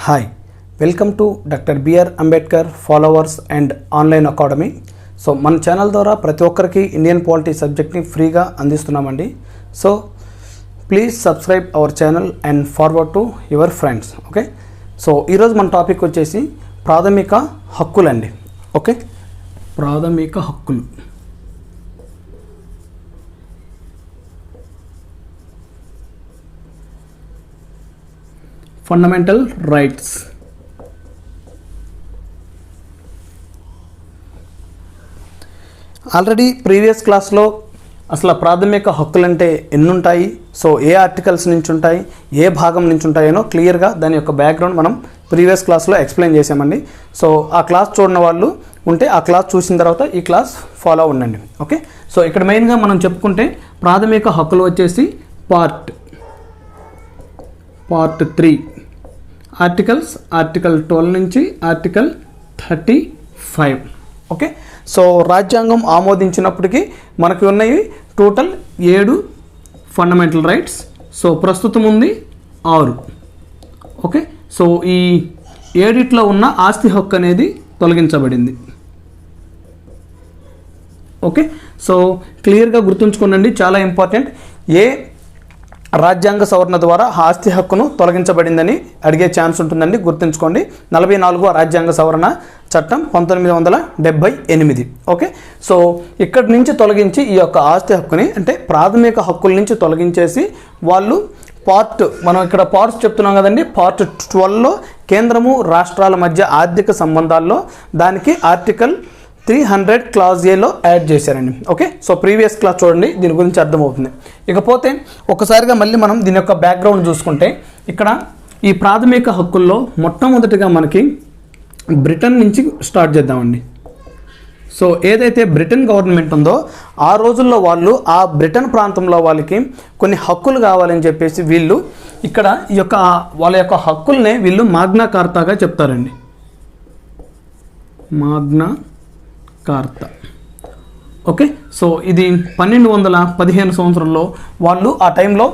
Hi welcome to doctor BR Ambedkar followers and online academy. So మన channel ద్వారా ప్రతి ఒక్కరికి ఇండియన్ పాలిటీ సబ్జెక్ట్ని ఫ్రీగా అందిస్తున్నామండి. So please subscribe our channel and forward to your friends. Okay, so ఈరోజు మన టాపిక్ వచ్చేసి ప్రాథమిక హక్కులండి. ఓకే, ప్రాథమిక హక్కులు. Fundamental rights. ఆల్రెడీ ప్రీవియస్ క్లాస్లో అసలు ప్రాథమిక హక్కులు అంటే ఎన్ని ఉంటాయి, సో ఏ ఆర్టికల్స్ నుంచి ఉంటాయి, ఏ భాగం నుంచి ఉంటాయనో క్లియర్గా దాని యొక్క బ్యాక్గ్రౌండ్ మనం ప్రీవియస్ క్లాస్లో ఎక్స్ప్లెయిన్ చేసామండి. సో ఆ క్లాస్ చూడని వాళ్ళు ఉంటే ఆ క్లాస్ చూసిన తర్వాత ఈ క్లాస్ ఫాలో ఉండండి. ఓకే, సో ఇక్కడ మెయిన్గా మనం చెప్పుకుంటే ప్రాథమిక హక్కులు వచ్చేసి పార్ట్ 3 ఆర్టికల్స్, ఆర్టికల్ 12 నుంచి ఆర్టికల్ 35. ఓకే, సో రాజ్యాంగం ఆమోదించినప్పటికీ మనకు ఉన్నవి టోటల్ 7 ఫండమెంటల్ రైట్స్. సో ప్రస్తుతం ఉంది 6. ఓకే, సో ఈ 7 ఉన్న ఆస్తి హక్కు అనేది తొలగించబడింది. ఓకే, సో క్లియర్గా గుర్తుంచుకోండి, చాలా ఇంపార్టెంట్. ఏ రాజ్యాంగ సవరణ ద్వారా ఆస్తి హక్కును తొలగించబడిందని అడిగే ఛాన్స్ ఉంటుందండి, గుర్తుంచుకోండి. 44వ రాజ్యాంగ సవరణ చట్టం 1978. ఓకే, సో ఇక్కడి నుంచి తొలగించి ఈ యొక్క ఆస్తి హక్కుని అంటే ప్రాథమిక హక్కుల నుంచి తొలగించేసి వాళ్ళు మనం ఇక్కడ పార్ట్స్ చెప్తున్నాం కదండి. పార్ట్ 12లో కేంద్రము రాష్ట్రాల మధ్య ఆర్థిక సంబంధాల్లో దానికి ఆర్టికల్ 300 క్లాజ్ ఏలో యాడ్ చేశారండి. ఓకే, సో ప్రీవియస్ క్లాస్ చూడండి, దీని గురించి అర్థమవుతుంది. ఇకపోతే ఒకసారిగా మళ్ళీ మనం దీని యొక్క బ్యాక్గ్రౌండ్ చూసుకుంటే ఇక్కడ ఈ ప్రాథమిక హక్కుల్లో మొట్టమొదటిగా మనకి బ్రిటన్ నుంచి స్టార్ట్ చేద్దామండి. సో ఏదైతే బ్రిటన్ గవర్నమెంట్ ఉందో ఆ రోజుల్లో వాళ్ళు ఆ బ్రిటన్ ప్రాంతంలో వాళ్ళకి కొన్ని హక్కులు కావాలని చెప్పేసి వీళ్ళు ఇక్కడ ఈ యొక్క వాళ్ళ యొక్క హక్కుల్నే వీళ్ళు మాగ్నా కార్తాగా చెప్తారండి. మాగ్నా కార్తా. ఓకే, సో ఇది 1215 సంవత్సరంలో వాళ్ళు ఆ టైంలో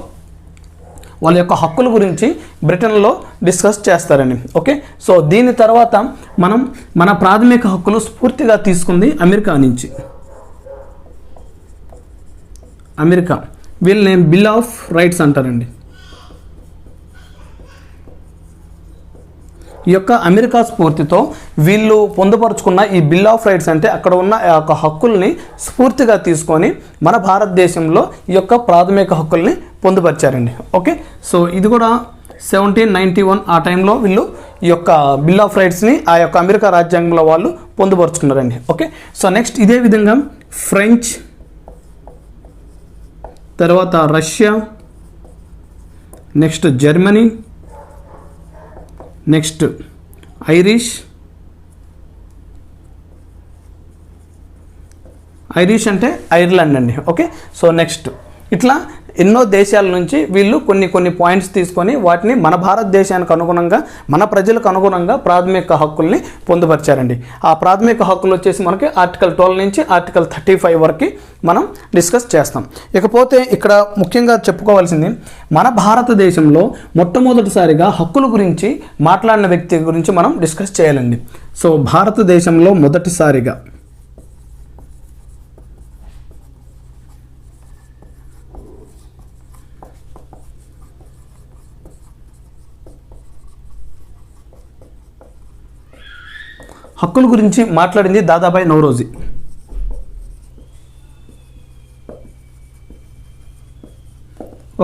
వాళ్ళ యొక్క హక్కుల గురించి బ్రిటన్లో డిస్కస్ చేస్తారండి. ఓకే, సో దీని తర్వాత మన ప్రాథమిక హక్కులు స్ఫూర్తిగా తీసుకుంది అమెరికా నుంచి. అమెరికా వీళ్ళని బిల్ ఆఫ్ రైట్స్ అంటారండి. ఈ యొక్క అమెరికా స్ఫూర్తితో వీళ్ళు పొందుపరుచుకున్న ఈ బిల్ ఆఫ్ రైట్స్ అంటే అక్కడ ఉన్న ఆ యొక్క హక్కుల్ని స్ఫూర్తిగా తీసుకొని మన భారతదేశంలో ఈ యొక్క ప్రాథమిక హక్కుల్ని పొందుపరిచారండి. ఓకే, సో ఇది కూడా 1791 ఆ టైంలో వీళ్ళు ఈ యొక్క బిల్ ఆఫ్ రైట్స్ని ఆ యొక్క అమెరికా రాజ్యాంగంలో వాళ్ళు పొందుపరుచుకున్నారండి. ఓకే, సో నెక్స్ట్ ఇదే విధంగా ఫ్రెంచ్, తర్వాత Russia, next Germany, next Irish అంటే ఐర్లాండ్ అండి. ఓకే, సో నెక్స్ట్ ఇట్లా ఎన్నో దేశాల నుంచి వీళ్ళు కొన్ని పాయింట్స్ తీసుకొని వాటిని మన భారతదేశానికి అనుగుణంగా మన ప్రజలకు అనుగుణంగా ప్రాథమిక హక్కుల్ని పొందుపరిచారండి. ఆ ప్రాథమిక హక్కులు వచ్చేసి మనకి ఆర్టికల్ 12 నుంచి ఆర్టికల్ 35 వరకు మనం డిస్కస్ చేస్తాం. ఇకపోతే ఇక్కడ ముఖ్యంగా చెప్పుకోవాల్సింది మన భారతదేశంలో మొట్టమొదటిసారిగా హక్కుల గురించి మాట్లాడిన వ్యక్తి గురించి మనం డిస్కస్ చేయాలండి. సో భారతదేశంలో మొదటిసారిగా హక్కుల గురించి మాట్లాడింది దాదాబాయి నౌరోజీ.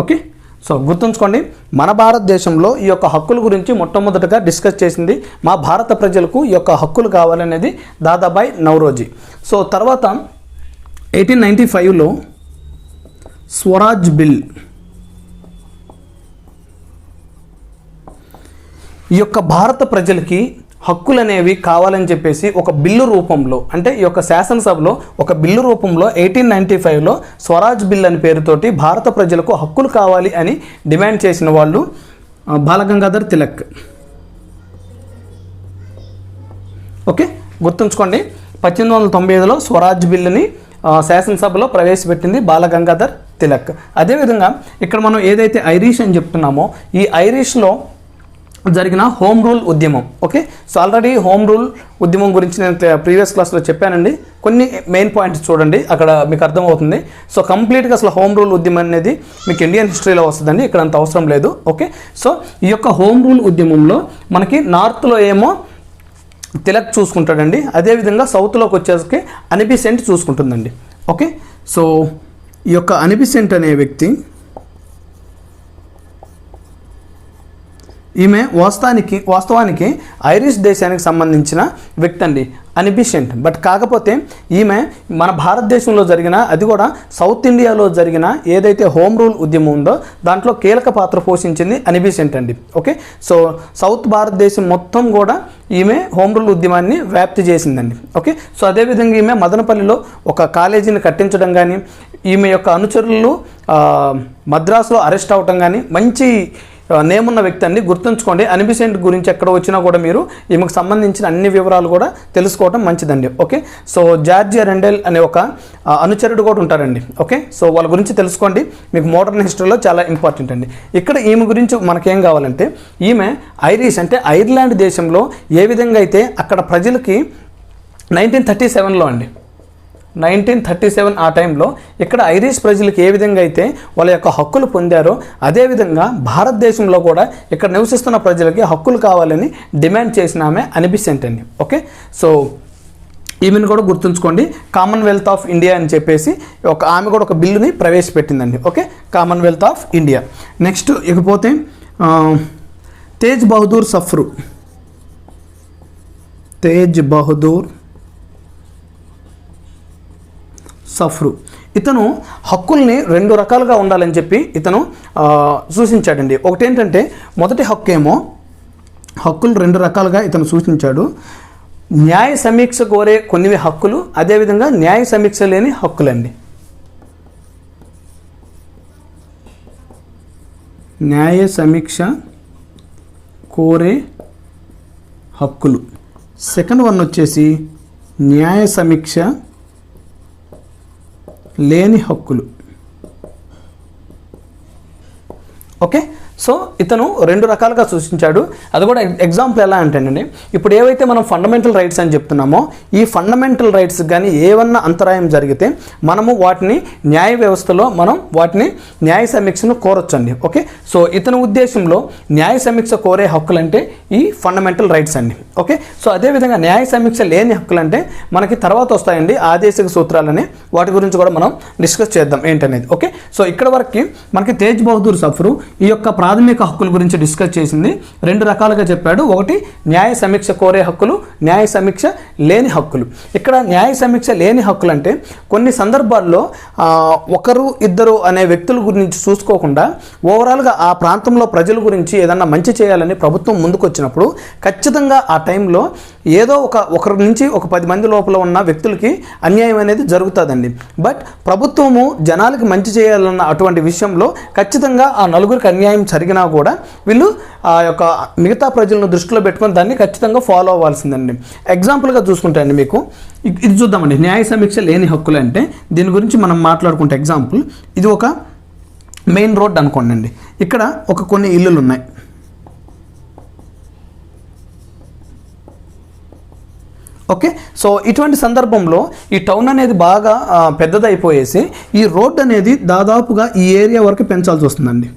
ఓకే, సో గుర్తుంచుకోండి, మన భారతదేశంలో ఈ యొక్క హక్కుల గురించి మొట్టమొదటిగా డిస్కస్ చేసింది మా భారత ప్రజలకు ఈ యొక్క హక్కులు కావాలనేది దాదాబాయి నౌరోజీ. సో తర్వాత 1895లో స్వరాజ్ బిల్, ఈ యొక్క భారత ప్రజలకి హక్కులు అనేవి కావాలని చెప్పేసి ఒక బిల్లు రూపంలో అంటే ఈ యొక్క శాసనసభలో ఒక బిల్లు రూపంలో 1895లో స్వరాజ్ బిల్ అని పేరుతోటి భారత ప్రజలకు హక్కులు కావాలి అని డిమాండ్ చేసిన వాళ్ళు బాలగంగాధర్ తిలక్. ఓకే, గుర్తుంచుకోండి, 1895లో స్వరాజ్ బిల్లుని శాసనసభలో ప్రవేశపెట్టింది బాలగంగాధర్ తిలక్. అదేవిధంగా ఇక్కడ మనం ఏదైతే ఐరిష్ అని చెప్తున్నామో ఈ ఐరిష్లో జరిగిన హోమ్ రూల్ ఉద్యమం. Okay, so already home rule ఉద్యమం గురించి నేను ప్రీవియస్ క్లాస్లో చెప్పానండి. కొన్ని మెయిన్ పాయింట్స్ చూడండి, అక్కడ మీకు అర్థమవుతుంది. సో కంప్లీట్గా అసలు హోమ్ రూల్ ఉద్యమం అనేది మీకు ఇండియన్ హిస్టరీలో వస్తుందండి, ఇక్కడ అంత అవసరం లేదు. ఓకే, సో ఈ యొక్క హోమ్ రూల్ ఉద్యమంలో మనకి నార్త్లో ఏమో తిలక్ చూసుకుంటాడండి, అదేవిధంగా సౌత్లోకి వచ్చేసరికి అనిబిసెంట్ చూసుకుంటుందండి. ఓకే, సో ఈ యొక్క అనిబిసెంట్ అనే వ్యక్తి, ఈమె వాస్తవానికి ఐరిష్ దేశానికి సంబంధించిన వ్యక్తి అండి, అనిబిసెంట్. బట్ కాకపోతే ఈమె మన భారతదేశంలో జరిగిన, అది కూడా సౌత్ ఇండియాలో జరిగిన ఏదైతే హోమ్ రూల్ ఉద్యమం ఉందో దాంట్లో కీలక పాత్ర పోషించింది అనిబిసెంట్ అండి. ఓకే, సో సౌత్ భారతదేశం మొత్తం కూడా ఈమె హోమ్ రూల్ ఉద్యమాన్ని వ్యాప్తి చేసిందండి. ఓకే, సో అదేవిధంగా ఈమె మదనపల్లిలో ఒక కాలేజీని కట్టించడం కానీ, ఈమె యొక్క అనుచరులు మద్రాసులో అరెస్ట్ అవటం కానీ మంచి నేమ్ ఉన్న వ్యక్తి అండి, గుర్తుంచుకోండి. అనిబిసెంట్ గురించి ఎక్కడ వచ్చినా కూడా మీరు ఈమెకు సంబంధించిన అన్ని వివరాలు కూడా తెలుసుకోవడం మంచిదండి. ఓకే, సో జార్జియా రెండెల్ అనే ఒక అనుచరుడు కూడా ఉంటారండి. ఓకే, సో వాళ్ళ గురించి తెలుసుకోండి, మీకు మోడర్న్ హిస్టరీలో చాలా ఇంపార్టెంట్ అండి. ఇక్కడ ఈమె గురించి మనకేం కావాలంటే, ఈమె ఐరిష్ అంటే ఐర్లాండ్ దేశంలో ఏ విధంగా అయితే అక్కడ ప్రజలకి 1937లో అండి, 1937 ఆ టైంలో ఇక్కడ ఐరిష్ ప్రజలకు ఏ విధంగా అయితే వాళ్ళ యొక్క హక్కులు పొందారో, అదేవిధంగా భారతదేశంలో కూడా ఇక్కడ నివసిస్తున్న ప్రజలకి హక్కులు కావాలని డిమాండ్ చేసిన ఆమె అనిబిసెంట్ అండి. ఓకే, సో ఈమెను కూడా గుర్తుంచుకోండి. కామన్వెల్త్ ఆఫ్ ఇండియా అని చెప్పేసి ఆమె కూడా ఒక బిల్లుని ప్రవేశపెట్టిందండి. Okay, commonwealth of India. Next ఇకపోతే తేజ్ బహదూర్ సఫ్రు, తేజ్ బహదూర్ సఫ్రు, ఇతను హక్కుల్ని రెండు రకాలుగా ఉండాలని చెప్పి ఇతను సూచించాడండి. ఒకటి ఏంటంటే, మొదటి హక్కు ఏమో హక్కులు రెండు రకాలుగా ఇతను సూచించాడు. న్యాయ సమీక్ష కోరే కొన్ని హక్కులు, అదేవిధంగా న్యాయ సమీక్ష లేని హక్కులండి. న్యాయ సమీక్ష కోరే హక్కులు. సెకండ్ వన్ వచ్చేసి న్యాయ సమీక్ష లేని హక్కులు. ఓకే, సో ఇతను రెండు రకాలుగా సూచించాడు. అది కూడా ఎగ్జాంపుల్ ఎలా అంటేనండి, ఇప్పుడు ఏవైతే మనం ఫండమెంటల్ రైట్స్ అని చెప్తున్నామో, ఈ ఫండమెంటల్ రైట్స్ కానీ ఏమన్నా అంతరాయం జరిగితే మనము వాటిని న్యాయ వ్యవస్థలో వాటిని న్యాయ సమీక్షను కోరొచ్చండి. ఓకే, సో ఇతని ఉద్దేశంలో న్యాయ సమీక్ష కోరే హక్కులు అంటే ఈ ఫండమెంటల్ రైట్స్ అండి. ఓకే, సో అదేవిధంగా న్యాయ సమీక్ష లేని హక్కులు అంటే మనకి తర్వాత వస్తాయండి, ఆదేశిక సూత్రాలని, వాటి గురించి కూడా మనం డిస్కస్ చేద్దాం ఏంటనేది. ఓకే, సో ఇక్కడ వరకు మనకి తేజ్ బహదూర్ సఫ్రు ఈ యొక్క ప్రాథమిక హక్కుల గురించి డిస్కస్ చేసింది. రెండు రకాలుగా చెప్పాడు. ఒకటి న్యాయ సమీక్ష కోరే హక్కులు, న్యాయ సమీక్ష లేని హక్కులు. ఇక్కడ న్యాయ సమీక్ష లేని హక్కులు అంటే కొన్ని సందర్భాల్లో ఒకరు ఇద్దరు అనే వ్యక్తుల గురించి చూసుకోకుండా ఓవరాల్గా ఆ ప్రాంతంలో ప్రజల గురించి ఏదన్నా మంచి చేయాలని ప్రభుత్వం ముందుకు వచ్చినప్పుడు ఖచ్చితంగా ఆ టైంలో ఏదో ఒకరి నుంచి ఒక 10 మంది లోపల ఉన్న వ్యక్తులకి అన్యాయం అనేది జరుగుతుందండి. బట్ ప్రభుత్వము జనాలకి మంచి చేయాలన్న అటువంటి విషయంలో ఖచ్చితంగా ఆ నలుగురికి అన్యాయం జరిగినా కూడా వీళ్ళు ఆ యొక్క మిగతా ప్రజలను దృష్టిలో పెట్టుకొని దాన్ని ఖచ్చితంగా ఫాలో అవ్వాల్సిందండి. ఎగ్జాంపుల్గా చూసుకుంటే అండి, మీకు ఇది చూద్దామండి. న్యాయ సమీక్ష లేని హక్కులు అంటే దీని గురించి మనం మాట్లాడుకుంటే ఎగ్జాంపుల్, ఇది ఒక మెయిన్ రోడ్ అనుకోండి అండి. ఇక్కడ కొన్ని ఇల్లులు ఉన్నాయి. ఓకే, సో ఇటువంటి సందర్భంలో ఈ టౌన్ అనేది బాగా పెద్దదైపోయేసి ఈ రోడ్ అనేది దాదాపుగా ఈ ఏరియా వరకు పెంచాల్సి వస్తుందండి.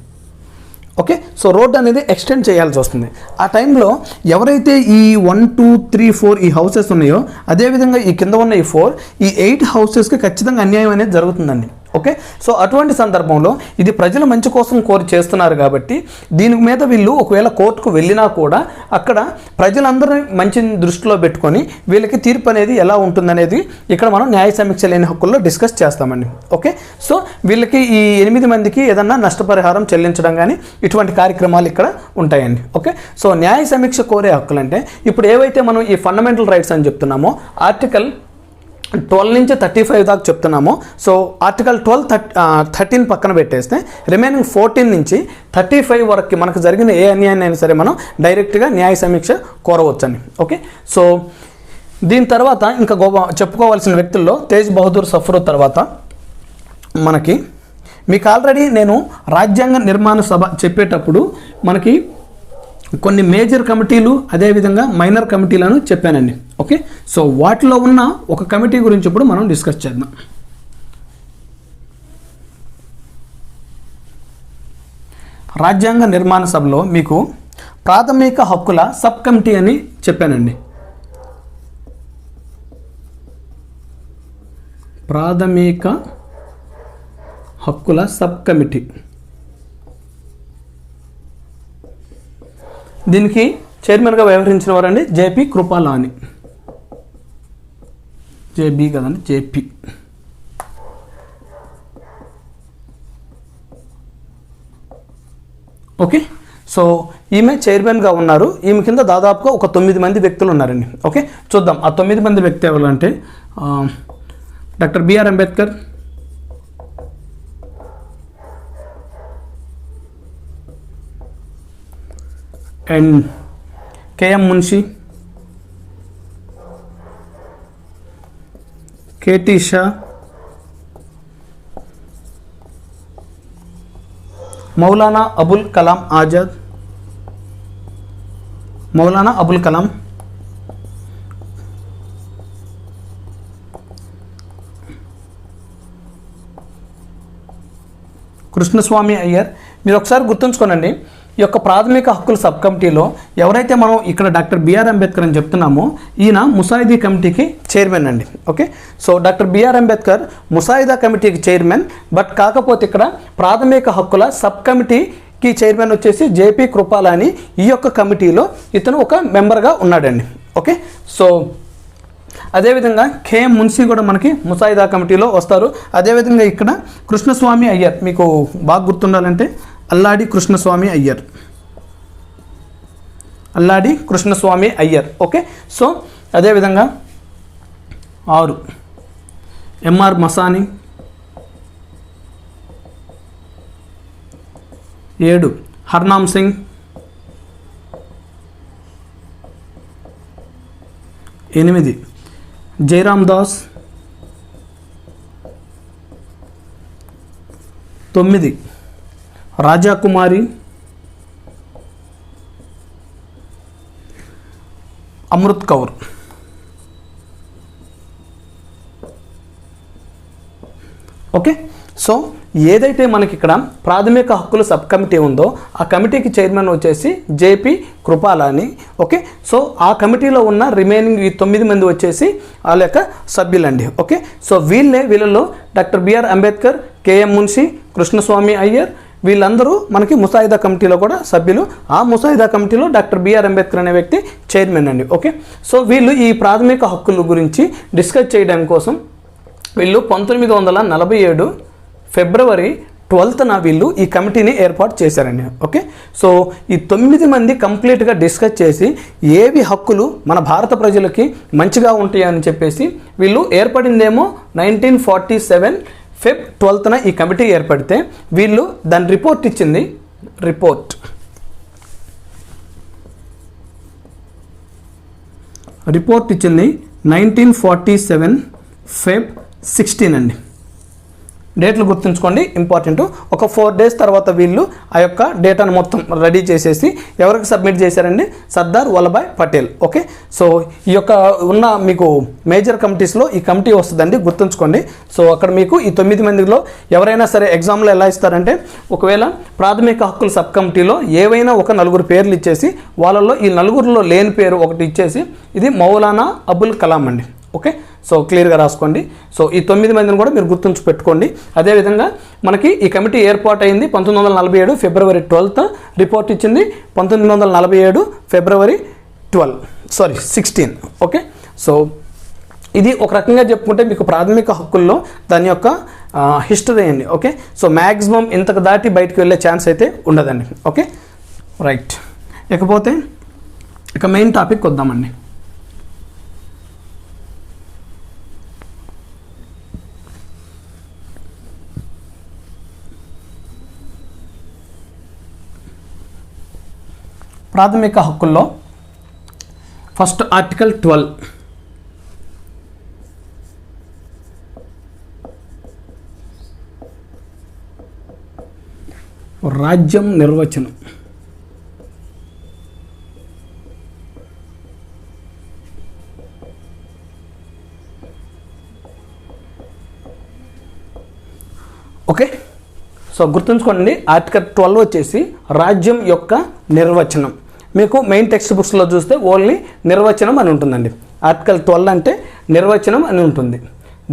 ఓకే, సో రోడ్ అనేది ఎక్స్టెండ్ చేయాల్సి వస్తుంది. ఆ టైంలో ఎవరైతే ఈ 1, 2, 3, 4 ఈ హౌసెస్ ఉన్నాయో, అదేవిధంగా ఈ కింద ఉన్న ఈ 4, ఈ 8 హౌసెస్కి ఖచ్చితంగా అన్యాయం అనేది జరుగుతుందండి. ఓకే, సో అటువంటి సందర్భంలో ఇది ప్రజల మంచి కోసం కోరి చేస్తున్నారు కాబట్టి దీని మీద వీళ్ళు ఒకవేళ కోర్టుకు వెళ్ళినా కూడా అక్కడ ప్రజలందరినీ మంచిని దృష్టిలో పెట్టుకొని వీళ్ళకి తీర్పు అనేది ఎలా ఉంటుందనేది ఇక్కడ మనం న్యాయ సమీక్ష లేని హక్కుల్లో డిస్కస్ చేస్తామండి. ఓకే, సో వీళ్ళకి ఈ 8 మందికి ఏదన్నా నష్టపరిహారం చెల్లించడం కానీ ఇటువంటి కార్యక్రమాలు ఇక్కడ ఉంటాయండి. ఓకే, సో న్యాయ సమీక్ష కోరే హక్కులు అంటే ఇప్పుడు ఏవైతే మనం ఈ ఫండమెంటల్ రైట్స్ అని చెప్తున్నామో ఆర్టికల్ 12 నుంచి 35 దాకా చెప్తున్నామో, సో ఆర్టికల్ 12, 13 పక్కన పెట్టేస్తే రిమైనింగ్ 14 నుంచి 35 వరకు మనకు జరిగిన ఏ అన్యాయాన్ని అయినా సరే మనం డైరెక్ట్గా న్యాయ సమీక్ష కోరవచ్చండి. ఓకే, సో దీని తర్వాత ఇంకా చెప్పుకోవాల్సిన వ్యక్తుల్లో తేజ్ బహదూర్ సఫ్రు తర్వాత మీకు ఆల్రెడీ నేను రాజ్యాంగ నిర్మాణ సభ చెప్పేటప్పుడు మనకి కొన్ని మేజర్ కమిటీలు అదేవిధంగా మైనర్ కమిటీలను చెప్పానండి. ఓకే, సో వాటిలో ఉన్న ఒక కమిటీ గురించి ఇప్పుడు మనం డిస్కస్ చేద్దాం. రాజ్యాంగ నిర్మాణ సభలో మీకు ప్రాథమిక హక్కుల సబ్ కమిటీ అని చెప్పానండి. ప్రాథమిక హక్కుల సబ్ కమిటీ, దీనికి చైర్మన్గా వ్యవహరించిన వారండి జేపీ కృపాలాని. జేబీ కదండి, జేపీ. ఓకే, సో ఈమె చైర్మన్గా ఉన్నారు. ఈమె కింద దాదాపుగా ఒక 9 మంది వ్యక్తులు ఉన్నారండి. ఓకే, చూద్దాం ఆ 9 మంది వ్యక్తి ఎవరంటే doctor BR Ambedkar, and K M Munshi, K T Shah, Maulana Abul Kalam Azad, Maulana Abul Kalam, Krishnaswamy Iyer. మీరు ఒకసారి గుర్తుంచుకోనండి, ఈ యొక్క ప్రాథమిక హక్కుల సబ్ కమిటీలో ఎవరైతే మనం ఇక్కడ డాక్టర్ బిఆర్ అంబేద్కర్ అని చెప్తున్నామో ఈయన ముసాయిదీ కమిటీకి చైర్మన్ అండి. Okay, so doctor BR Ambedkar ముసాయిదా కమిటీకి చైర్మన్, బట్ కాకపోతే ఇక్కడ ప్రాథమిక హక్కుల సబ్ కమిటీకి చైర్మన్ వచ్చేసి జేపీ కృపాలాని. ఈ యొక్క కమిటీలో ఇతను ఒక మెంబర్గా ఉన్నాడండి. ఓకే, సో అదేవిధంగా కేఎం మున్షి కూడా మనకి ముసాయిదా కమిటీలో వస్తారు. అదేవిధంగా ఇక్కడ కృష్ణస్వామి అయ్యర్, మీకు బాగా గుర్తుండాలంటే అల్లాడి కృష్ణస్వామి అయ్యర్, అల్లాడి కృష్ణస్వామి అయ్యర్. ఓకే, సో అదేవిధంగా 6 ఎంఆర్ మసాని, 7 హర్నామ్ సింగ్, 8 జయరామ్ దాస్, 9 రాజా కుమారి, అమృత్ కౌర్. ఓకే, సో ఏదైతే మనకి ఇక్కడ ప్రాథమిక హక్కుల సబ్ కమిటీ ఉందో ఆ కమిటీకి చైర్మన్ వచ్చేసి జేపీ కృపాలాని. ఓకే, సో ఆ కమిటీలో ఉన్న రిమైనింగ్ 9 మంది వచ్చేసి వాళ్ళ యొక్క సభ్యులండి. ఓకే, సో వీళ్ళలో doctor BR Ambedkar, K M Munshi, Krishnaswamy Iyer వీళ్ళందరూ మనకి ముసాయిదా కమిటీలో కూడా సభ్యులు. ఆ ముసాయిదా కమిటీలో డాక్టర్ బిఆర్ అంబేద్కర్ అనే వ్యక్తి చైర్మన్ అండి. ఓకే, సో వీళ్ళు ఈ ప్రాథమిక హక్కుల గురించి డిస్కస్ చేయడం కోసం వీళ్ళు 1947 ఫిబ్రవరి 12న వీళ్ళు ఈ కమిటీని ఏర్పాటు చేశారండి. ఓకే, సో ఈ 9 మంది కంప్లీట్గా డిస్కస్ చేసి ఏవి హక్కులు మన భారత ప్రజలకి మంచిగా ఉంటాయని చెప్పేసి వీళ్ళు ఏర్పడిందేమో 1947 ఫెబ్ 12న ఈ కమిటీ ఏర్పడితే వీళ్ళు దాని రిపోర్ట్ ఇచ్చింది. రిపోర్ట్ ఇచ్చింది 1947 ఫెబ్ 16 అండి. డేట్లు గుర్తుంచుకోండి, ఇంపార్టెంట్. ఒక 4 డేస్ తర్వాత వీళ్ళు ఆ యొక్క డేటాను మొత్తం రెడీ చేసేసి ఎవరికి సబ్మిట్ చేశారండి? సర్దార్ వల్లభాయ్ పటేల్. ఓకే, సో ఈ యొక్క ఉన్న మీకు మేజర్ కమిటీస్లో ఈ కమిటీ వస్తుందండి, గుర్తుంచుకోండి. సో అక్కడ మీకు ఈ 9 మందిలో ఎవరైనా సరే ఎగ్జామ్లో ఎలా ఇస్తారంటే ఒకవేళ ప్రాథమిక హక్కుల సబ్ కమిటీలో ఏవైనా ఒక 4 పేర్లు ఇచ్చేసి వాళ్ళల్లో ఈ 4లో లేని పేరు ఒకటి ఇచ్చేసి ఇది మౌలానా అబుల్ కలాం అండి. ఓకే, సో క్లియర్గా రాసుకోండి. సో ఈ 9 మందిని కూడా మీరు గుర్తుంచి పెట్టుకోండి. అదేవిధంగా మనకి ఈ కమిటీ ఏర్పాటు అయింది 1947 ఫిబ్రవరి 12th, రిపోర్ట్ ఇచ్చింది 1947 ఫిబ్రవరి 16. ఓకే, సో ఇది ఒక రకంగా చెప్పుకుంటే మీకు ప్రాథమిక హక్కుల్లో దాని యొక్క హిస్టరీ అండి. ఓకే, సో మ్యాక్సిమం ఇంతకు దాటి బయటకు వెళ్ళే ఛాన్స్ అయితే ఉండదండి. Okay, right. ఇకపోతే ఇక మెయిన్ టాపిక్ వద్దామండి. ప్రాథమిక హక్కుల్లో ఫస్ట్ ఆర్టికల్ 12 రాజ్యం నిర్వచనం. సో గుర్తుంచుకోండి, ఆర్టికల్ 12 వచ్చేసి రాజ్యం యొక్క నిర్వచనం. మీకు మెయిన్ టెక్స్ట్ బుక్స్లో చూస్తే ఓన్లీ నిర్వచనం అని ఉంటుందండి. ఆర్టికల్ 12 అంటే నిర్వచనం అని ఉంటుంది.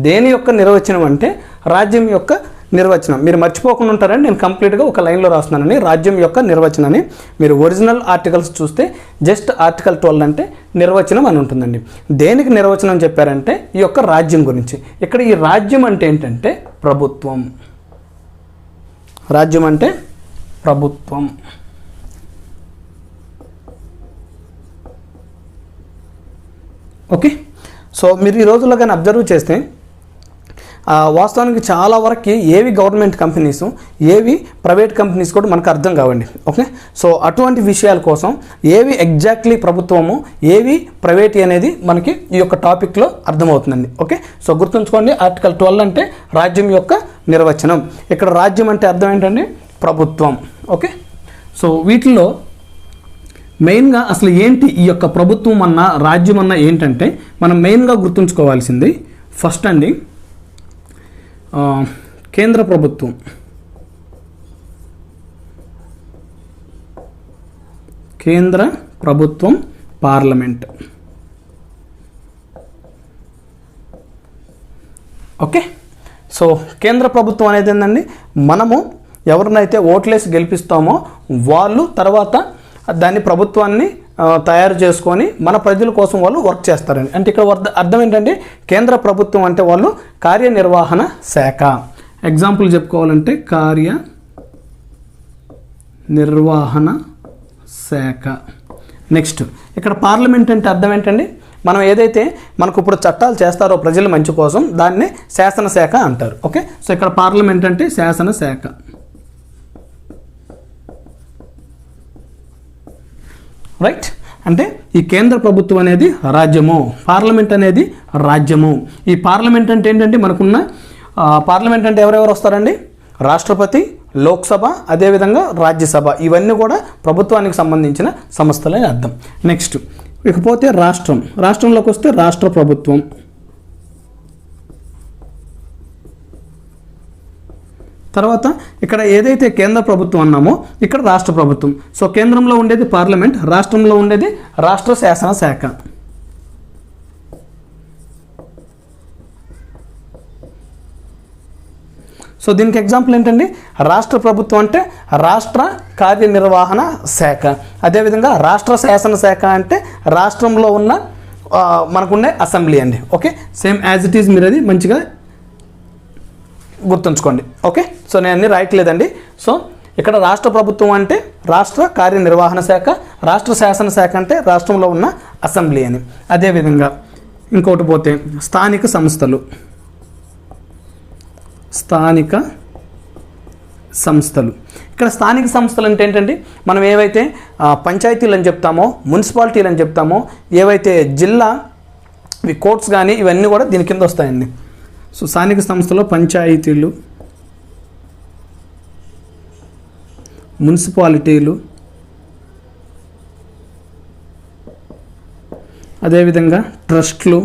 దేని యొక్క నిర్వచనం అంటే రాజ్యం యొక్క నిర్వచనం. మీరు మర్చిపోకుండా ఉంటారని నేను కంప్లీట్గా ఒక లైన్లో రాస్తున్నానని రాజ్యం యొక్క నిర్వచనాన్ని. మీరు ఒరిజినల్ ఆర్టికల్స్ చూస్తే జస్ట్ ఆర్టికల్ 12 అంటే నిర్వచనం అని ఉంటుందండి. దేనికి నిర్వచనం చెప్పారంటే ఈ యొక్క రాజ్యం గురించి. ఇక్కడ ఈ రాజ్యం అంటే ఏంటంటే ప్రభుత్వం. రాజ్యం అంటే ప్రభుత్వం. ఓకే, సో మీరు ఈ రోజుల్లో కానీ అబ్జర్వ్ చేస్తే వాస్తవానికి చాలా వరకు ఏవి గవర్నమెంట్ కంపెనీస్, ఏవి ప్రైవేట్ కంపెనీస్ కూడా మనకు అర్థం కావండి. ఓకే, సో అటువంటి విషయాల కోసం ఏవి ఎగ్జాక్ట్లీ ప్రభుత్వము, ఏవి ప్రైవేట్ అనేది మనకి ఈ యొక్క టాపిక్లో అర్థమవుతుందండి. ఓకే, సో గుర్తుంచుకోండి, ఆర్టికల్ 12 అంటే రాజ్యం యొక్క నిర్వచనం. ఇక్కడ రాజ్యం అంటే అర్థం ఏంటండి? ప్రభుత్వం. ఓకే, సో వీటిల్లో మెయిన్గా అసలు ఏంటి ఈ యొక్క ప్రభుత్వం అన్న రాజ్యం అన్న ఏంటంటే మనం మెయిన్గా గుర్తుంచుకోవాల్సింది ఫస్ట్ అండి, కేంద్ర ప్రభుత్వం. కేంద్ర ప్రభుత్వం, పార్లమెంట్. ఓకే, సో కేంద్ర ప్రభుత్వం అనేది ఏంటండి, మనము ఎవరినైతే ఓట్లేసి గెలిపిస్తామో వాళ్ళు తర్వాత దాన్ని ప్రభుత్వాన్ని తయారు చేసుకొని మన ప్రజల కోసం వాళ్ళు వర్క్ చేస్తారండి. అంటే ఇక్కడ అర్థం ఏంటంటే కేంద్ర ప్రభుత్వం అంటే వాళ్ళు కార్యనిర్వహణ శాఖ. ఎగ్జాంపుల్ చెప్పుకోవాలంటే కార్యనిర్వహణ శాఖ. నెక్స్ట్ ఇక్కడ పార్లమెంట్ అంటే అర్థం ఏంటండి, మనం ఏదైతే మనకు ఇప్పుడు చట్టాలు చేస్తారో ప్రజల మంచి కోసం దాన్ని శాసనశాఖ అంటారు. ఓకే, సో ఇక్కడ పార్లమెంట్ అంటే శాసనశాఖ. రైట్, అంటే ఈ కేంద్ర ప్రభుత్వం అనేది రాజ్యము, పార్లమెంట్ అనేది రాజ్యము. ఈ పార్లమెంట్ అంటే ఏంటంటే మనకున్న పార్లమెంట్ అంటే ఎవరెవరు వస్తారండి? రాష్ట్రపతి, లోక్సభ, అదేవిధంగా రాజ్యసభ. ఇవన్నీ కూడా ప్రభుత్వానికి సంబంధించిన సంస్థలే అర్థం. నెక్స్ట్ ఇకపోతే రాష్ట్రం. రాష్ట్రంలోకి వస్తే రాష్ట్ర ప్రభుత్వం. తర్వాత ఇక్కడ ఏదైతే కేంద్ర ప్రభుత్వం అన్నామో ఇక్కడ రాష్ట్ర ప్రభుత్వం. సో కేంద్రంలో ఉండేది పార్లమెంట్, రాష్ట్రంలో ఉండేది రాష్ట్ర శాసన శాఖ. సో దీనికి ఎగ్జాంపుల్ ఏంటండి, రాష్ట్ర ప్రభుత్వం అంటే రాష్ట్ర కార్యనిర్వహణ శాఖ. అదేవిధంగా రాష్ట్ర శాసన శాఖ అంటే రాష్ట్రంలో ఉన్న మనకుండే అసెంబ్లీ అండి. Okay, same as it is, మీరు అది మంచిగా గుర్తుంచుకోండి. ఓకే, సో నేను అన్ని రాయట్లేదండి. సో ఇక్కడ రాష్ట్ర ప్రభుత్వం అంటే రాష్ట్ర కార్యనిర్వహణ శాఖ, రాష్ట్ర శాసన శాఖ అంటే రాష్ట్రంలో ఉన్న అసెంబ్లీ అని. అదేవిధంగా ఇంకోటి పోతే స్థానిక సంస్థలు. స్థానిక సంస్థలు. ఇక్కడ స్థానిక సంస్థలు అంటే ఏంటంటే మనం ఏవైతే పంచాయతీలు అని చెప్తామో, మున్సిపాలిటీలు అని చెప్తామో, ఏవైతే జిల్లా కోర్ట్స్ కానీ ఇవన్నీ కూడా దీని కింద వస్తాయండి. సో స్థానిక సంస్థలో పంచాయతీలు, మున్సిపాలిటీలు, అదేవిధంగా ట్రస్ట్లు.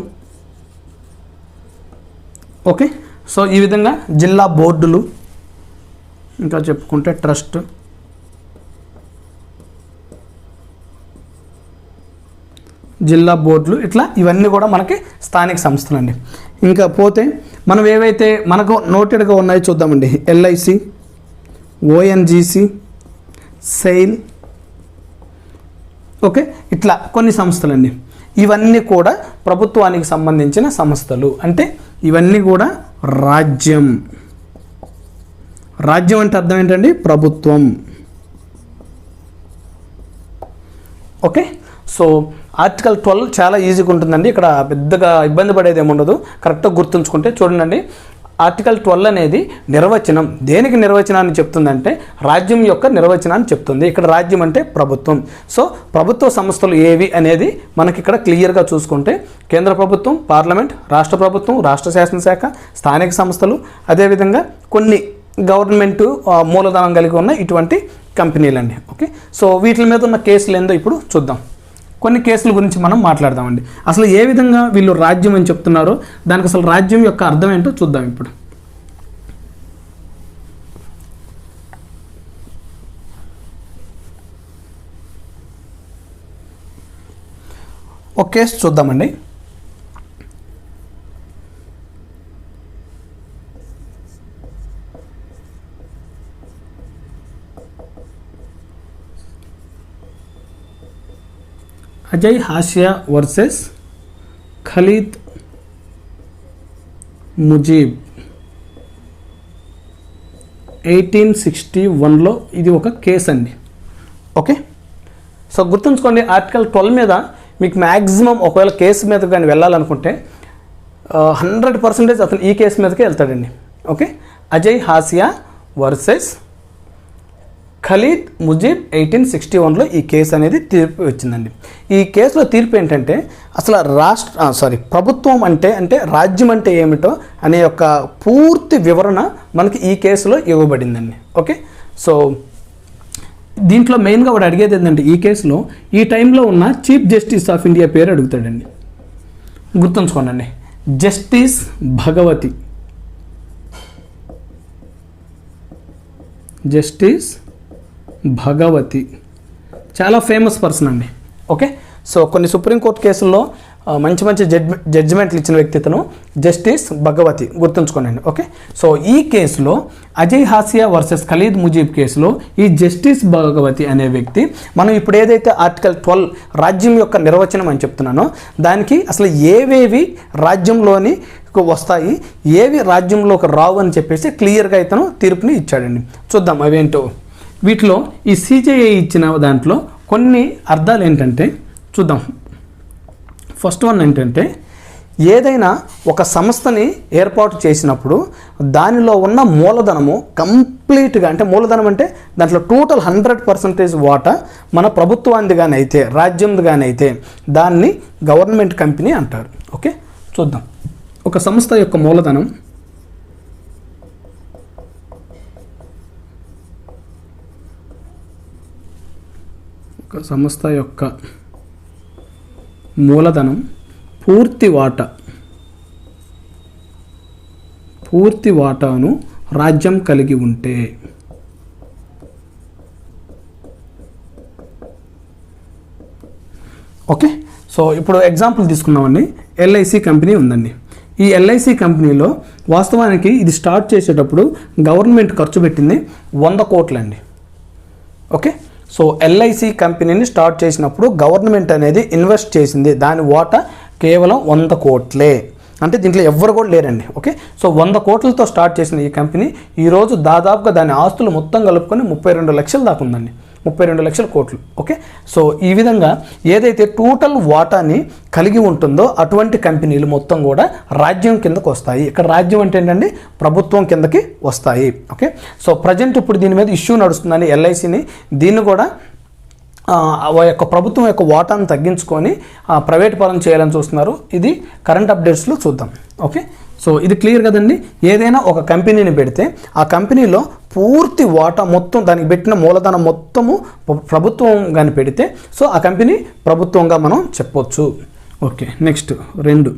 ఓకే, సో ఈ విధంగా జిల్లా బోర్డులు, ఇంకా చెప్పుకుంటే ట్రస్ట్, జిల్లా బోర్డులు, ఇట్లా ఇవన్నీ కూడా మనకి స్థానిక సంస్థలు అండి. ఇంకా పోతే మనం ఏవైతే మనకు నోటెడ్గా ఉన్నాయో చూద్దామండి. LIC, ONGC, SAIL. ఓకే, ఇట్లా కొన్ని సంస్థలండి. ఇవన్నీ కూడా ప్రభుత్వానికి సంబంధించిన సంస్థలు. అంటే ఇవన్నీ కూడా రాజ్యం. రాజ్యం అంటే అర్థం ఏంటండి? ప్రభుత్వం. ఓకే, సో ఆర్టికల్ 12 చాలా ఈజీగా ఉంటుందండి. ఇక్కడ పెద్దగా ఇబ్బంది పడేది ఏముండదు. కరెక్ట్గా గుర్తుంచుకుంటే చూడండి, ఆర్టికల్ 12 అనేది నిర్వచనం. దేనికి నిర్వచనాన్ని చెప్తుందంటే రాజ్యం యొక్క నిర్వచనాన్ని చెప్తుంది. ఇక్కడ రాజ్యం అంటే ప్రభుత్వం. సో ప్రభుత్వ సంస్థలు ఏవి అనేది మనకి ఇక్కడ క్లియర్గా చూసుకుంటే కేంద్ర ప్రభుత్వం, పార్లమెంట్, రాష్ట్ర ప్రభుత్వం, రాష్ట్ర శాసనశాఖ, స్థానిక సంస్థలు, అదేవిధంగా కొన్ని గవర్నమెంట్ మూలధనం కలిగి ఉన్న ఇటువంటి కంపెనీలండి. ఓకే, సో వీటి మీద ఉన్న కేసులు ఏందో ఇప్పుడు చూద్దాం. కొన్ని కేసుల గురించి మనం మాట్లాడదామండి. అసలు ఏ విధంగా వీళ్ళు రాజ్యం అని చెప్తున్నారో దానికి అసలు రాజ్యం యొక్క అర్థం ఏంటో చూద్దాం ఇప్పుడు. ఒక కేసు చూద్దామండి. అజయ్ హాసియా వర్సెస్ ఖలీద్ ముజీబ్ 1861లో ఇది ఒక కేసు అండి. ఓకే, సో గుర్తుంచుకోండి, ఆర్టికల్ 12 మీద మీకు మ్యాక్సిమం ఒకవేళ కేసు మీద కానీ వెళ్ళాలనుకుంటే 100% అతను ఈ కేసు మీదకే వెళ్తాడండి. ఓకే, అజయ్ హాసియా వర్సెస్ ఖలీద్ ముజీబ్ 1861లో ఈ కేసు అనేది తీర్పు వచ్చిందండి. ఈ కేసులో తీర్పు ఏంటంటే అసలు ప్రభుత్వం అంటే రాజ్యం అంటే ఏమిటో అనే యొక్క పూర్తి వివరణ మనకి ఈ కేసులో ఇవ్వబడిందండి. ఓకే, సో దీంట్లో మెయిన్గా వాడు అడిగేది ఏంటంటే ఈ కేసులో ఈ టైంలో ఉన్న చీఫ్ జస్టిస్ ఆఫ్ ఇండియా పేరు అడుగుతాడండి. గుర్తుంచుకోండి, జస్టిస్ భగవతి. జస్టిస్ భగవతి చాలా ఫేమస్ పర్సన్ అండి. ఓకే, సో కొన్ని సుప్రీంకోర్టు కేసుల్లో మంచి జడ్జిమెంట్లు ఇచ్చిన వ్యక్తి ఇతను జస్టిస్ భగవతి, గుర్తుంచుకోండి. ఓకే, సో ఈ కేసులో అజయ్ హాసియా వర్సెస్ ఖలీద్ ముజీబ్ కేసులో ఈ జస్టిస్ భగవతి అనే వ్యక్తి, మనం ఇప్పుడు ఏదైతే ఆర్టికల్ 12 రాజ్యం యొక్క నిర్వచనం అని చెప్తున్నానో దానికి అసలు ఏవేవి రాజ్యంలోని వస్తాయి, ఏవి రాజ్యంలోకి రావు అని చెప్పేసి క్లియర్గా ఇతను తీర్పుని ఇచ్చాడండి. చూద్దాం అవేంటో. వీటిలో ఈ సిజేఐ ఇచ్చిన దాంట్లో కొన్ని అర్థాలు ఏంటంటే చూద్దాం. ఫస్ట్ వన్ ఏంటంటే, ఏదైనా ఒక సంస్థని ఏర్పాటు చేసినప్పుడు దానిలో ఉన్న మూలధనము కంప్లీట్గా, అంటే మూలధనం అంటే దాంట్లో టోటల్ 100% వాటా మన ప్రభుత్వానికి కానీ అయితే, రాజ్యంది కానీ అయితే దాన్ని గవర్నమెంట్ కంపెనీ అంటారు. ఓకే, చూద్దాం. ఒక సంస్థ యొక్క మూలధనం సంస్థ యొక్క మూలధనం పూర్తి వాటాను రాజ్యం కలిగి ఉంటే, ఓకే, సో ఇప్పుడు ఎగ్జాంపుల్ తీసుకున్నామండి. ఎల్ఐసి కంపెనీ ఉందండి. ఈ ఎల్ఐసి కంపెనీలో వాస్తవానికి ఇది స్టార్ట్ చేసేటప్పుడు గవర్నమెంట్ ఖర్చు పెట్టింది 100 కోట్లండి. ఓకే, సో ఎల్ఐసి కంపెనీని స్టార్ట్ చేసినప్పుడు గవర్నమెంట్ అనేది ఇన్వెస్ట్ చేసింది, దాని వాటా కేవలం 100 కోట్లే. అంటే దీంట్లో ఎవ్వరు కూడా లేరండి. ఓకే, సో 100 కోట్లతో స్టార్ట్ చేసిన ఈ కంపెనీ ఈరోజు దాదాపుగా దాని ఆస్తులు మొత్తం కలుపుకొని 32 లక్షల దాకా ఉందండి. 32 లక్షల కోట్లు. ఓకే, సో ఈ విధంగా ఏదైతే టోటల్ వాటాని కలిగి ఉంటుందో అటువంటి కంపెనీలు మొత్తం కూడా రాజ్యం కిందకు వస్తాయి. ఇక్కడ రాజ్యం అంటే ఏంటండి, ప్రభుత్వం కిందకి వస్తాయి. ఓకే, సో ప్రజెంట్ ఇప్పుడు దీని మీద ఇష్యూ నడుస్తుందని ఎల్ఐసిని, దీన్ని కూడా యొక్క ప్రభుత్వం యొక్క వాటాను తగ్గించుకొని ప్రైవేట్ పరం చేయాలని చూస్తున్నారు. ఇది కరెంట్ అప్డేట్స్లో చూద్దాం. ఓకే, సో ఇది క్లియర్ కదండి. ఏదైనా ఒక కంపెనీని పెడితే ఆ కంపెనీలో పూర్తి వాటా మొత్తం, దానికి పెట్టిన మూలధనం మొత్తము ప్రభుత్వం కానీ పెడితే సో ఆ కంపెనీ ప్రభుత్వంగా మనం చెప్పొచ్చు. ఓకే, నెక్స్ట్ 2,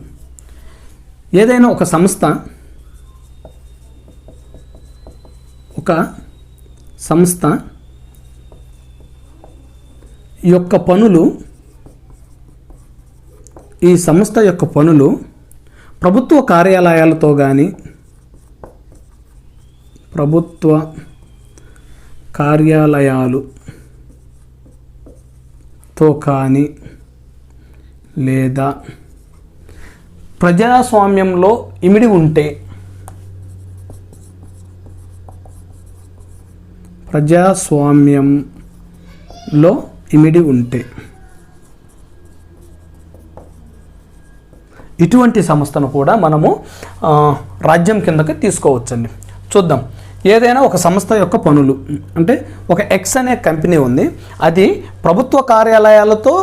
ఏదైనా ఒక సంస్థ యొక్క పనులు, ఈ సంస్థ యొక్క పనులు ప్రభుత్వ కార్యాలయాలతో కానీ, ప్రభుత్వ కార్యాలయాలతో కానీ లేదా ప్రజాస్వామ్యంలో ఇమిడి ఉంటే, ప్రజాస్వామ్యంలో ఇమిడి ఉంటే ఇటువంటి సంస్థను కూడా మనము రాజ్యం కిందకి తీసుకోవచ్చండి. చూద్దాం. ఏదైనా ఒక సంస్థ యొక్క పనులు అంటే ఒక ఎక్స్ అనే కంపెనీ ఉంది, అది ప్రభుత్వ కార్యాలయాలతో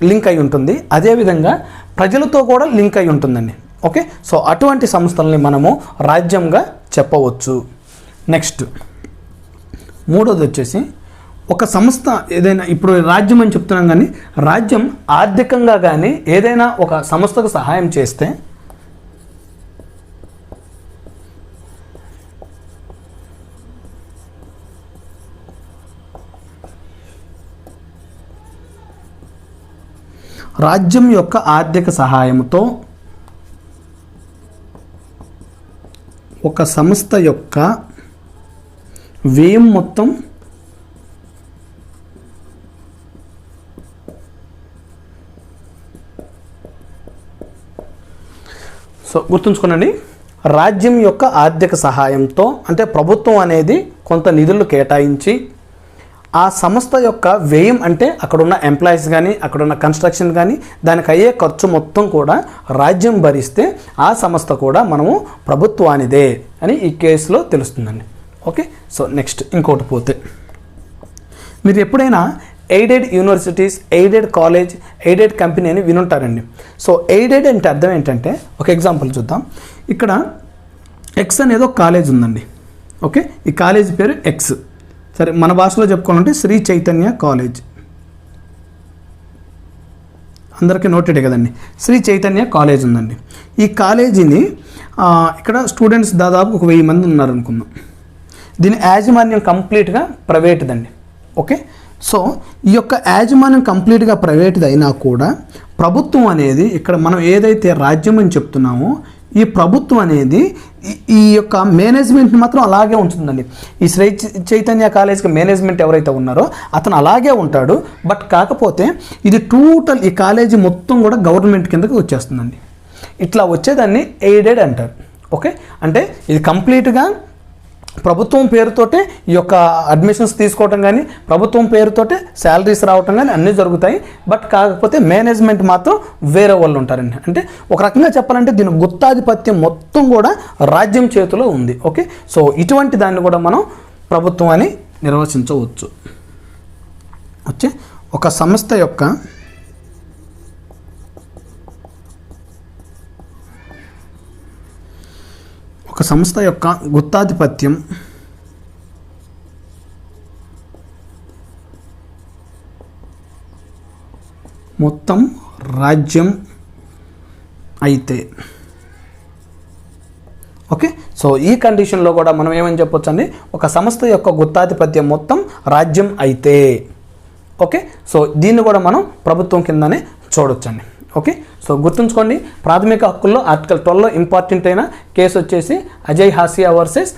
లింక్ అయి ఉంటుంది, అదేవిధంగా ప్రజలతో కూడా లింక్ అయి ఉంటుందండి. ఓకే, సో అటువంటి సంస్థలని మనము రాజ్యంగా చెప్పవచ్చు. నెక్స్ట్ 3వది వచ్చేసి, ఒక సంస్థ ఏదైనా, ఇప్పుడు రాజ్యం అని చెప్తున్నాం కానీ రాజ్యం ఆర్థికంగా కానీ ఏదైనా ఒక సంస్థకు సహాయం చేస్తే రాజ్యం యొక్క ఆర్థిక సహాయంతో ఒక సంస్థ యొక్క వ్యయం మొత్తం సో గుర్తుంచుకోనండి, రాజ్యం యొక్క ఆర్థిక సహాయంతో అంటే ప్రభుత్వం అనేది కొంత నిధులు కేటాయించి ఆ సంస్థ యొక్క వ్యయం అంటే అక్కడున్న ఎంప్లాయీస్ కానీ అక్కడున్న కన్స్ట్రక్షన్ కానీ దానికి అయ్యే ఖర్చు మొత్తం కూడా రాజ్యం భరిస్తే ఆ సంస్థ కూడా మనము ప్రభుత్వానిదే అని ఈ కేసులో తెలుస్తుందండి. ఓకే, సో నెక్స్ట్ ఇంకోటి పోతే, మీరు ఎప్పుడైనా aided universities, aided college, aided company అని వినుంటారండి. సో ఎయిడెడ్ అంటే అర్థం ఏంటంటే, ఒక ఎగ్జాంపుల్ చూద్దాం. ఇక్కడ ఎక్స్ అనేది ఒక కాలేజ్ ఉందండి. ఓకే, ఈ కాలేజ్ పేరు ఎక్స్. సరే, మన భాషలో చెప్పుకోవాలంటే శ్రీ చైతన్య కాలేజ్. అందరికీ నోటెడే కదండి. శ్రీ చైతన్య కాలేజ్ ఉందండి. ఈ కాలేజీని ఇక్కడ స్టూడెంట్స్ దాదాపు ఒక 1000 మంది ఉన్నారనుకుందాం. దీని యాజమాన్యం కంప్లీట్గా ప్రైవేట్దండి. ఓకే, సో ఈ యొక్క యాజమాన్యం కంప్లీట్గా ప్రైవేట్ది అయినా కూడా ప్రభుత్వం అనేది, ఇక్కడ మనం ఏదైతే రాజ్యం అని చెప్తున్నామో ఈ ప్రభుత్వం అనేది ఈ యొక్క మేనేజ్మెంట్ని మాత్రం అలాగే ఉంటుందండి. ఈ శ్రీ చైతన్య కాలేజ్కి మేనేజ్మెంట్ ఎవరైతే ఉన్నారో అతను అలాగే ఉంటాడు. బట్ కాకపోతే ఇది టోటల్ ఈ కాలేజీ మొత్తం కూడా గవర్నమెంట్ కిందకి వచ్చేస్తుందండి. ఇట్లా వచ్చేదాన్ని ఎయిడెడ్ అంటారు. ఓకే, అంటే ఇది కంప్లీట్గా ప్రభుత్వం పేరుతోటే ఈ యొక్క అడ్మిషన్స్ తీసుకోవటం కానీ ప్రభుత్వం పేరుతోటే శాలరీస్ రావటం కానీ అన్నీ జరుగుతాయి. బట్ కాకపోతే మేనేజ్మెంట్ మాత్రం వేరే వాళ్ళు ఉంటారండి. అంటే ఒక రకంగా చెప్పాలంటే దీని గుత్తాధిపత్యం మొత్తం కూడా రాజ్యం చేతిలో ఉంది. ఓకే, సో ఇటువంటి దాన్ని కూడా మనం ప్రభుత్వం అని నిర్వచించవచ్చు. వచ్చే ఒక సంస్థ యొక్క గుత్తాధిపత్యం మొత్తం రాజ్యం అయితే, ఓకే, సో ఈ కండిషన్లో కూడా మనం ఏమని చెప్పొచ్చు అండి, ఒక సంస్థ యొక్క గుత్తాధిపత్యం మొత్తం రాజ్యం అయితే. ఓకే, సో దీన్ని కూడా మనం ప్రభుత్వం కిందనే చూడొచ్చండి. ఓకే, సో గుర్తుంచుకోండి, ప్రాథమిక హక్కుల్లో ఆర్టికల్ 12లో ఇంపార్టెంట్ అయిన కేసు వచ్చేసి Ajay Hasia versus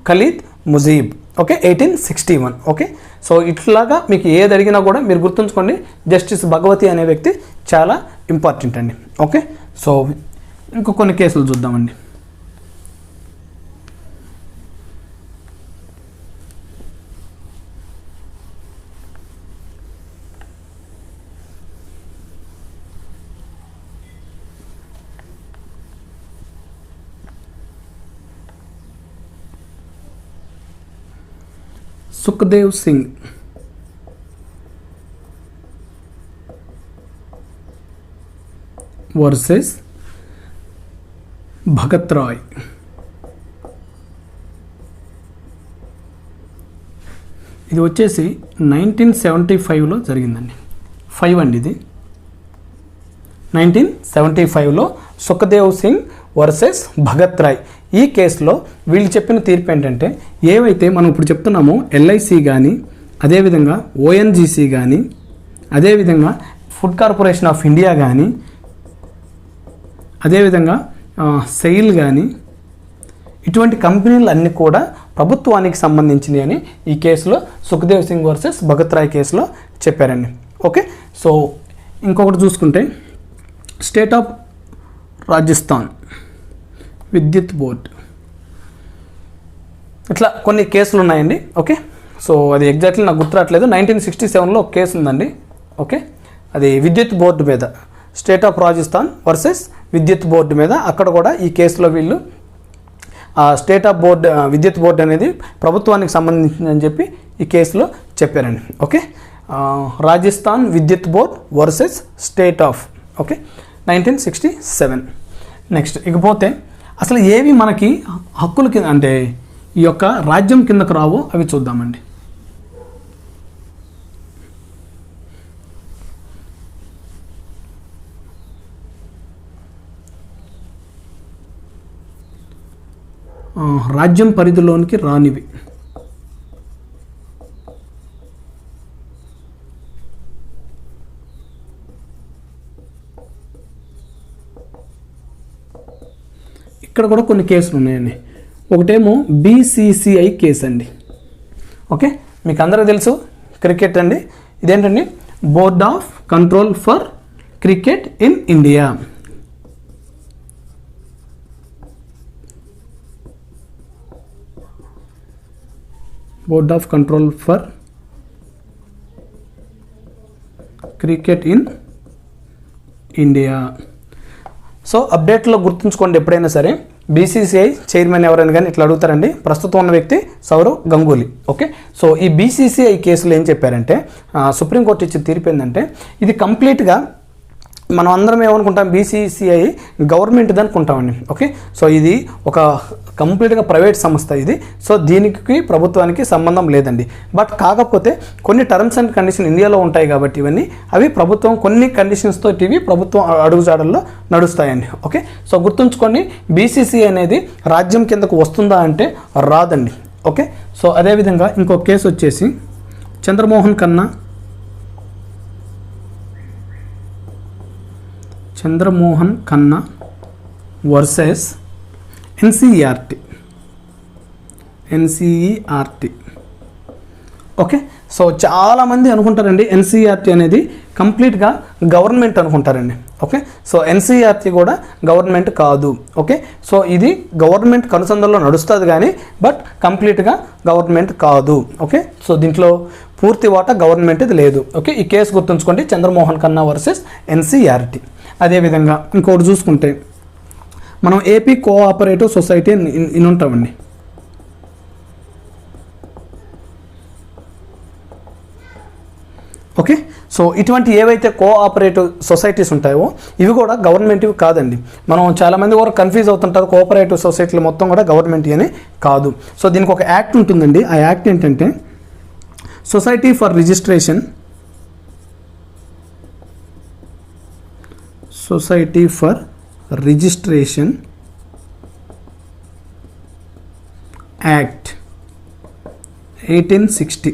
Khalid Mujib. Okay, 1861. Okay, so ఇట్లాగా మీకు ఏది అడిగినా కూడా మీరు గుర్తుంచుకోండి, జస్టిస్ భగవతి అనే వ్యక్తి చాలా ఇంపార్టెంట్ అండి. ఓకే, సో ఇంకో కొన్ని కేసులు చూద్దామండి. సుఖ్దేవ్ సింగ్ వర్సెస్ భగత్ రాయ్. ఇది వచ్చేసి 1975లో జరిగిందండి. 5 అండి ఇది. 1975లో సుఖ్దేవ్ సింగ్ వర్సెస్ భగత్ రాయ్. ఈ కేసులో వీళ్ళు చెప్పిన తీర్పు ఏంటంటే, ఏవైతే మనం ఇప్పుడు చెప్తున్నామో ఎల్ఐసి కానీ, అదేవిధంగా ఓఎన్జీసీ కానీ, అదేవిధంగా ఫుడ్ కార్పొరేషన్ ఆఫ్ ఇండియా కానీ, అదేవిధంగా సెయిల్ కానీ, ఇటువంటి కంపెనీలు అన్నీ కూడా ప్రభుత్వానికి సంబంధించినవి అని ఈ కేసులో సుఖ్దేవ్ సింగ్ వర్సెస్ భగత్ రాయ్ కేసులో చెప్పారండి. ఓకే, సో ఇంకొకటి చూసుకుంటే స్టేట్ ఆఫ్ రాజస్థాన్ విద్యుత్ బోర్డ్, ఇట్లా కొన్ని కేసులు ఉన్నాయండి. ఓకే, సో అది ఎగ్జాక్ట్లీ నాకు గుర్తురాట్లేదు. 1967లో ఒక కేసు ఉందండి. ఓకే, అది విద్యుత్ బోర్డు మీద, స్టేట్ ఆఫ్ రాజస్థాన్ వర్సెస్ విద్యుత్ బోర్డు మీద. అక్కడ కూడా ఈ కేసులో వీళ్ళు స్టేట్ ఆఫ్ బోర్డు, విద్యుత్ బోర్డు అనేది ప్రభుత్వానికి సంబంధించిందని చెప్పి ఈ కేసులో చెప్పారండి. ఓకే, రాజస్థాన్ విద్యుత్ board versus state of. Okay, 1967. Next ఇకపోతే అసలు ఏవి మనకి హక్కుల కింద అంటే ఈ యొక్క రాజ్యం కిందకు రావో అవి చూద్దామండి. రాజ్యం పరిధిలోనికి రానివి. ఇక్కడ కూడా కొన్ని కేసులు ఉన్నాయండి. ఒకటేమో BCCI కేసు అండి. ఓకే, మీకు అందరూ తెలుసు క్రికెట్ అండి. ఇదేంటండి, board of control for cricket in India. Board of control for cricket in India. So అప్డేట్లో గుర్తుంచుకోండి, ఎప్పుడైనా సరే BCCI చైర్మన్ ఎవరైనా కానీ ఇట్లా అడుగుతారండి. ప్రస్తుతం ఉన్న వ్యక్తి సౌరవ్ గంగూలీ. ఓకే, సో ఈ BCCI కేసులో ఏం చెప్పారంటే, సుప్రీంకోర్టు ఇచ్చిన తీర్పు ఏంటంటే, ఇది కంప్లీట్గా మనం అందరం ఏమనుకుంటాం, BCCI గవర్నమెంట్ది అనుకుంటామండి. ఓకే, సో ఇది ఒక కంప్లీట్గా ప్రైవేట్ సంస్థ ఇది. సో దీనికి ప్రభుత్వానికి సంబంధం లేదండి. బట్ కాకపోతే కొన్ని టర్మ్స్ అండ్ కండిషన్ ఇండియాలో ఉంటాయి కాబట్టి ఇవన్నీ అవి ప్రభుత్వం కొన్ని కండిషన్స్తో ఇవి ప్రభుత్వం అడుగుజాడల్లో నడుస్తాయండి. ఓకే, సో గుర్తుంచుకోండి, BCCI అనేది రాజ్యం కిందకు వస్తుందా అంటే రాదండి. ఓకే, సో అదేవిధంగా ఇంకో కేసు వచ్చేసి చంద్రమోహన్ కన్నా వర్సెస్ NCERT. ఓకే, సో చాలామంది అనుకుంటారండి NCERT అనేది కంప్లీట్గా గవర్నమెంట్ అనుకుంటారండి. ఓకే, సో NCERT కూడా గవర్నమెంట్ కాదు. ఓకే, సో ఇది గవర్నమెంట్ కనుసంధంలో నడుస్తుంది కానీ బట్ కంప్లీట్గా గవర్నమెంట్ కాదు. ఓకే, సో దీంట్లో పూర్తి వాటా గవర్నమెంట్ది లేదు. ఓకే, ఈ కేసు గుర్తుంచుకోండి, చంద్రమోహన్ కన్నా వర్సెస్ NCERT. అదేవిధంగా ఇంకోటి చూసుకుంటే మనం ఏపీ కోఆపరేటివ్ సొసైటీ ఇన్ ఉంటామండి. ఓకే, సో ఇటువంటి ఏవైతే కోఆపరేటివ్ సొసైటీస్ ఉంటాయో ఇవి కూడా గవర్నమెంట్వి కాదండి. మనం చాలామంది కూడా కన్ఫ్యూజ్ అవుతుంటారు, కోఆపరేటివ్ సొసైటీలు మొత్తం కూడా గవర్నమెంట్ అని కాదు. సో దీనికి ఒక యాక్ట్ ఉంటుందండి. ఆ యాక్ట్ ఏంటంటే society for registration act 1860.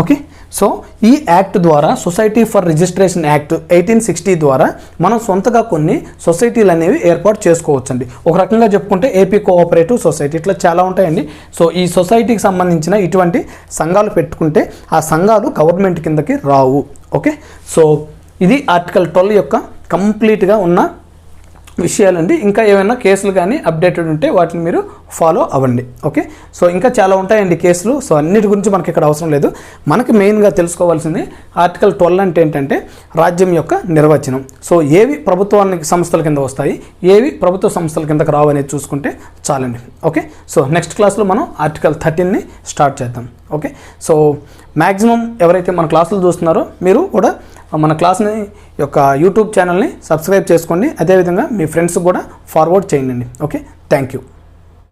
Okay, so ఈ యాక్ట్ ద్వారా సొసైటీ ఫర్ రిజిస్ట్రేషన్ యాక్ట్ 1860 ద్వారా మనం సొంతగా కొన్ని సొసైటీలు అనేవి ఏర్పాటు చేసుకోవచ్చండి. ఒక రకంగా చెప్పుకుంటే ఏపీ కోఆపరేటివ్ సొసైటీ ఇట్లా చాలా ఉంటాయండి. సో ఈ సొసైటీకి సంబంధించిన ఇటువంటి సంఘాలు పెట్టుకుంటే ఆ సంఘాలు గవర్నమెంట్ కిందకి రావు. ఓకే, సో ఇది ఆర్టికల్ 12 యొక్క కంప్లీట్గా ఉన్న విషయాలండి. ఇంకా ఏమైనా కేసులు కానీ అప్డేటెడ్ ఉంటే వాటిని మీరు ఫాలో అవ్వండి. ఓకే, సో ఇంకా చాలా ఉంటాయండి కేసులు. సో అన్నిటి గురించి మనకి ఇక్కడ అవసరం లేదు. మనకి మెయిన్గా తెలుసుకోవాల్సింది ఆర్టికల్ 12 అంటే ఏంటంటే రాజ్యం యొక్క నిర్వచనం. సో ఏవి ప్రభుత్వానికి సంస్థల కింద వస్తాయి, ఏవి ప్రభుత్వ సంస్థల కిందకి రావు అనేది చూసుకుంటే చాలండి. ఓకే, సో నెక్స్ట్ క్లాస్లో మనం ఆర్టికల్ 13ని స్టార్ట్ చేద్దాం. ఓకే, సో మ్యాక్సిమం ఎవరైతే మన క్లాసులు చూస్తున్నారో మీరు కూడా మన క్లాస్ని యొక్క యూట్యూబ్ ఛానల్ని సబ్స్క్రైబ్ చేసుకోండి. అదేవిధంగా మీ ఫ్రెండ్స్ కూడా ఫార్వర్డ్ చేయండి. Okay, thank you.